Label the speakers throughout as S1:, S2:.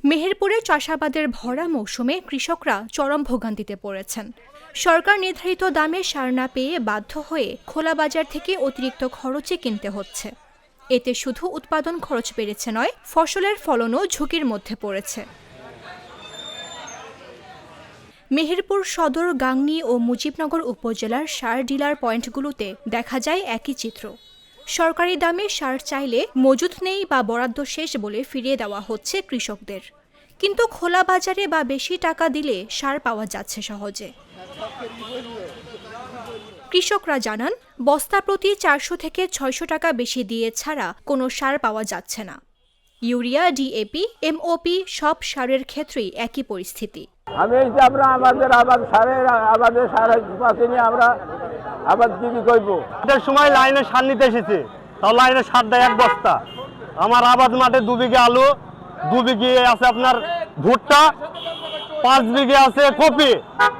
S1: মেহেরপুরে চাষাবাদের ভরা মৌসুমে কৃষকরা চরম ভোগান্তিতে পড়েছেন। সরকার নির্ধারিত দামে সার না পেয়ে বাধ্য হয়ে খোলা বাজার থেকে অতিরিক্ত খরচে কিনতে হচ্ছে। এতে শুধু উৎপাদন খরচ বেড়েছে নয়, ফসলের ফলনও ঝুঁকির মধ্যে পড়েছে। মেহেরপুর সদর, গাংনী ও মুজিবনগর উপজেলার সার ডিলার পয়েন্টগুলোতে দেখা যায় একই চিত্র। সরকারি দামে সার চাইলে মজুত নেই বা বরাদ্দ শেষ বলে ফিরিয়ে দেওয়া হচ্ছে কৃষকদের। কিন্তু খোলা বাজারে বা বেশি টাকা দিলে সার পাওয়া যাচ্ছে সহজে। কৃষকরা জানান, বস্তা প্রতি ৪০০ থেকে ৬০০ টাকা বেশি দিয়ে ছাড়া কোনো সার পাওয়া যাচ্ছে না। ইউরিয়া, ডিএপি, এমওপি সব সারের ক্ষেত্রেই একই পরিস্থিতি।
S2: সময় লাইনে সার নিতে এসেছে, তাও লাইনে সার দেয় ১ বস্তা। আমার আবাদ মাঠে ২ বিঘে আলু, ২ বিঘে আছে আপনার ভুট্টা, ৫ বিঘে আছে কপি।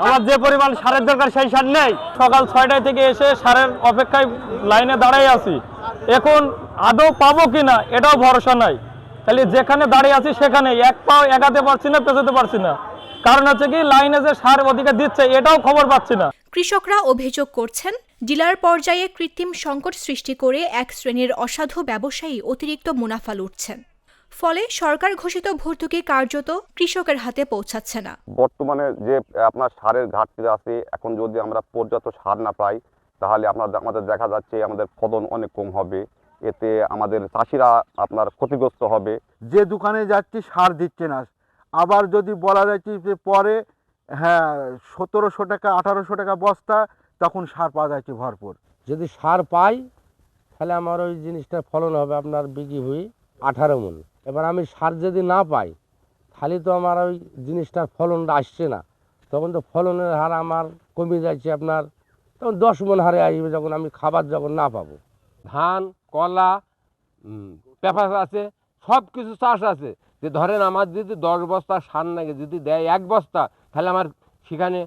S2: আমার যে পরিমাণ সারের দরকার সেই সার নেই। সকাল ৬টায় থেকে এসে সারের অপেক্ষায় লাইনে দাঁড়াই আছি। এখন আদৌ পাবো কিনা এটাও ভরসা নাই। তাহলে যেখানে দাঁড়িয়ে আছি সেখানে এক পাও এগাতে পারছি না, পেছাতে পারছি না। কারণ হচ্ছে কি, লাইনে যে সার অধিকার দিচ্ছে এটাও খবর পাচ্ছি না।
S1: কৃষকরা অভিযোগ করছেন, ডিলার পর্যায়ে কৃত্রিম সংকট সৃষ্টি করে এক শ্রেণীর অসাধু ব্যবসায়ী অতিরিক্ত মুনাফা লুটছেন। ফলে সরকার ঘোষিত ভর্তুকি কার্যত কৃষকের হাতে পৌঁছাচ্ছে না।
S3: বর্তমানে যে আপনার সারের ঘাটতি আছে, এখন যদি আমরা পর্যাপ্ত সার না পাই তাহলে আমাদের দেখা যাচ্ছে আমাদের ফলন অনেক কম হবে। এতে আমাদের চাষিরা আপনার ক্ষতিগ্রস্ত হবে।
S4: যে দোকানে যাচ্ছি সার দিচ্ছে না, আবার যদি বলা যাচ্ছে যে পরে ১৭০০ টাকা ১৮০০ টাকা বস্তা, তখন সার পাওয়া যাচ্ছে ভরপুর।
S5: যদি সার পাই তাহলে আমার ওই জিনিসটার ফলন হবে আপনার বিঘি হুই ১৮ মণ। এবার আমি সার যদি না পাই তাহলে তো আমার ওই জিনিসটার ফলনটা আসছে না, তখন তো ফলনের হার আমার কমে যাচ্ছে আপনার, তখন ১০ মণ হারে আসবে যখন আমি খাবার যখন না পাবো। ধান, কলা, পেঁপা আছে, সব কিছু চাষ আছে। যে ধরেন আমার যদি ১০ বস্তা সার নাকি যদি দেয় ১ বস্তা, তাহলে আমার সেখানে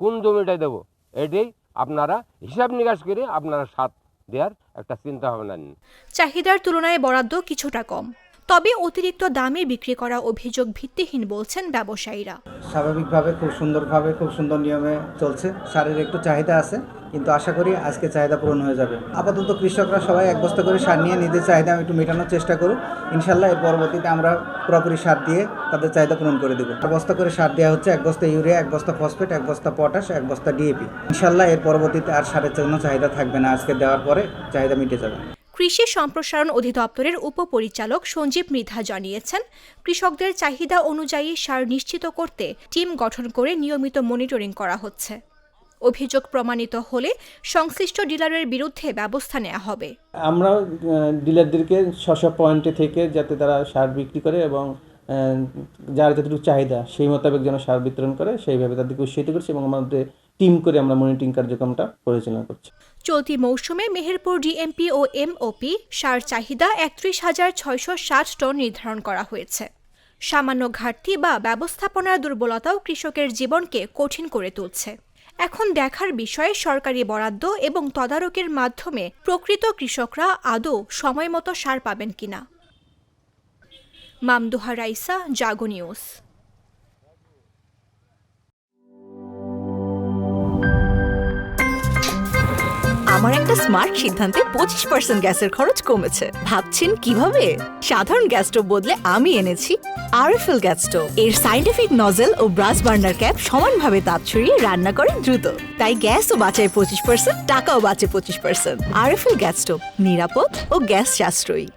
S5: কোন জমিটাই দেবো, এটাই আপনারা হিসাব নিকাশ করে আপনারা সার দেওয়ার একটা চিন্তা ভাবনা নিন।
S1: চাহিদার তুলনায় বরাদ্দ কিছুটা কম, তবে অতিরিক্ত দামে বিক্রি করা অভিযোগ ভিত্তিহীন বলছেন ব্যবসায়ীরা।
S6: স্বাভাবিকভাবে খুব সুন্দরভাবে খুব সুন্দর নিয়মে চলছে। সারের একটু চাহিদা আছে, কিন্তু আশা করি আজকে চাহিদা পূরণ হয়ে যাবে। আপাতত কৃষকরা সবাই ১ বস্তা করে সার নিয়ে নিজের চাহিদা একটু মেটানোর চেষ্টা করুক। ইনশাল্লাহ এর পরবর্তীতে আমরা পুরোপুরি সার দিয়ে তাদের চাহিদা পূরণ করে দেবো। ১ বস্তা করে সার দেওয়া হচ্ছে, ১ বস্তা ইউরিয়া, ১ বস্তা ফসফেট, ১ বস্তা পটাশ, ১ বস্তা ডিএপি। ইনশাল্লাহ এর পরবর্তীতে আর সারের জন্য চাহিদা থাকবে না, আজকে দেওয়ার পরে চাহিদা মিটে যাবে।
S1: কৃষি সম্প্রসারণ অধিদপ্তরের উপপরিচালক সঞ্জীব মৃধা জানিয়েছেন, কৃষকদের চাহিদা অনুযায়ী সার নিশ্চিত করতে টিম গঠন করে নিয়মিত মনিটরিং করা হচ্ছে। অভিযোগ প্রমাণিত হলে সংশ্লিষ্ট ডিলারের বিরুদ্ধে ব্যবস্থা নেওয়া হবে।
S7: আমরা ডিলারদেরকে স্ব পয়েন্টে থেকে যাতে তারা সার বিক্রি করে এবং যার যতটুকু চাহিদা সেই মোতাবেক যেন সার বিতরণ করে, সেইভাবে তাদেরকে উৎসাহিত করছি এবং আমাদের টিম করে আমরা মনিটরিং কার্যক্রমটা পরিচালনা করছি।
S1: চলতি মৌসুমে মেহেরপুর ডিএমপি ও এমওপি সার চাহিদা ৩১,৬৬০ টন নির্ধারণ করা হয়েছে। সামান্য ঘাটতি বা ব্যবস্থাপনার দুর্বলতাও কৃষকের জীবনকে কঠিন করে তুলছে। এখন দেখার বিষয় সরকারি বরাদ্দ এবং তদারকির মাধ্যমে প্রকৃত কৃষকরা আদৌ সময়মতো সার পাবেন কিনা। মামদুহা রাইসা, জাগো নিউজ।
S8: আমার একটা স্মার্ট সিদ্ধান্তে 25% গ্যাসের খরচ কমেছে। ভাবছেন কিভাবে? সাধারণ গ্যাস স্টোভ বদলে আমি এনেছি আরএফএল গ্যাস স্টোভ। এর সাইন্টিফিক নজল ও ব্রাস বার্নার ক্যাপ সমানভাবে তাপ ছড়িয়ে রান্না করে দ্রুত, তাই গ্যাসও বাঁচায় 25%, টাকাও বাঁচে 25%। আরএফএল গ্যাস স্টোভ নিরাপদ ও গ্যাস সাশ্রয়ী।